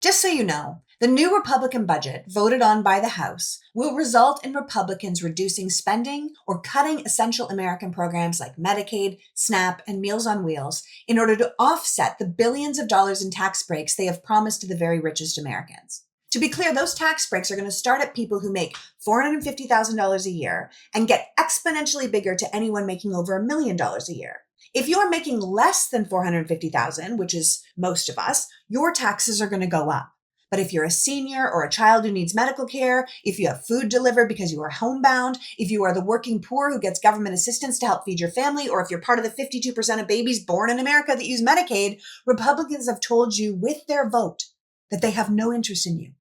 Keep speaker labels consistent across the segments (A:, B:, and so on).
A: Just so you know, the new Republican budget voted on by the House will result in Republicans reducing spending or cutting essential American programs like Medicaid, SNAP, and Meals on Wheels in order to offset the billions of dollars in tax breaks they have promised to the very richest Americans. To be clear, those tax breaks are going to start at people who make $450,000 a year and get exponentially bigger to anyone making over $1 million a year. If you are making less than $450,000, which is most of us, your taxes are going to go up. But if you're a senior or a child who needs medical care, if you have food delivered because you are homebound, if you are the working poor who gets government assistance to help feed your family, or if you're part of the 52% of babies born in America that use Medicaid, Republicans have told you with their vote that they have no interest in you.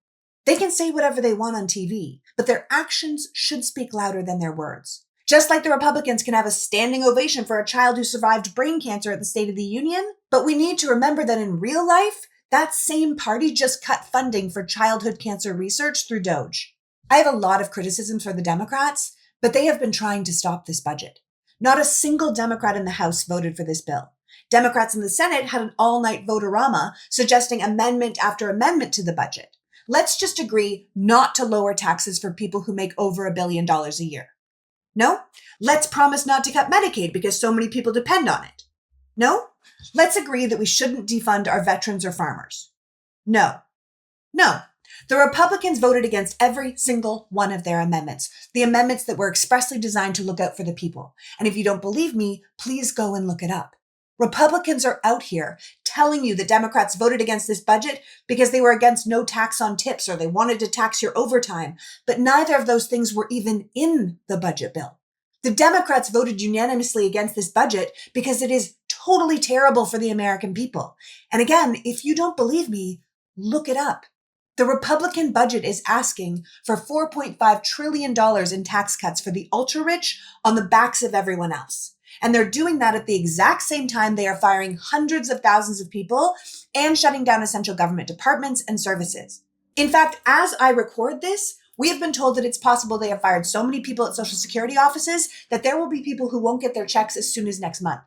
A: They can say whatever they want on TV, but their actions should speak louder than their words. Just like the Republicans can have a standing ovation for a child who survived brain cancer at the State of the Union, but we need to remember that in real life, that same party just cut funding for childhood cancer research through DOGE. I have a lot of criticisms for the Democrats, but they have been trying to stop this budget. Not a single Democrat in the House voted for this bill. Democrats in the Senate had an all-night vote-a-rama suggesting amendment after amendment to the budget. Let's just agree not to lower taxes for people who make over $1 billion a year. No? Let's promise not to cut Medicaid because so many people depend on it. No? Let's agree that we shouldn't defund our veterans or farmers. No. No. The Republicans voted against every single one of their amendments, the amendments that were expressly designed to look out for the people. And if you don't believe me, please go and look it up. Republicans are out here telling you that Democrats voted against this budget because they were against no tax on tips or they wanted to tax your overtime, but neither of those things were even in the budget bill. The Democrats voted unanimously against this budget because it is totally terrible for the American people. And again, if you don't believe me, look it up. The Republican budget is asking for $4.5 trillion in tax cuts for the ultra-rich on the backs of everyone else. And they're doing that at the exact same time they are firing hundreds of thousands of people and shutting down essential government departments and services. In fact, as I record this, we have been told that it's possible they have fired so many people at Social Security offices that there will be people who won't get their checks as soon as next month.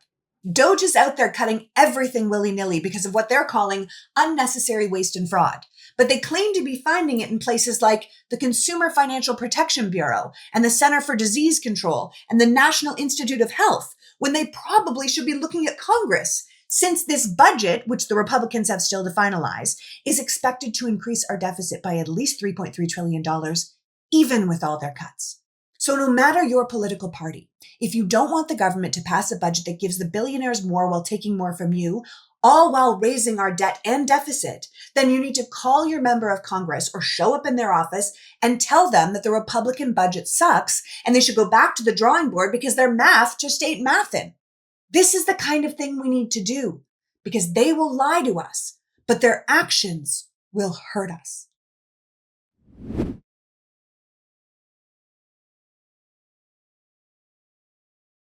A: DOGE is out there cutting everything willy-nilly because of what they're calling unnecessary waste and fraud. But they claim to be finding it in places like the Consumer Financial Protection Bureau and the Center for Disease Control and the National Institute of Health, when they probably should be looking at Congress, since this budget, which the Republicans have still to finalize, is expected to increase our deficit by at least $3.3 trillion, even with all their cuts. So no matter your political party, if you don't want the government to pass a budget that gives the billionaires more while taking more from you, all while raising our debt and deficit, then you need to call your member of Congress or show up in their office and tell them that the Republican budget sucks and they should go back to the drawing board because their math just ain't mathin'. This is the kind of thing we need to do because they will lie to us, but their actions will hurt us.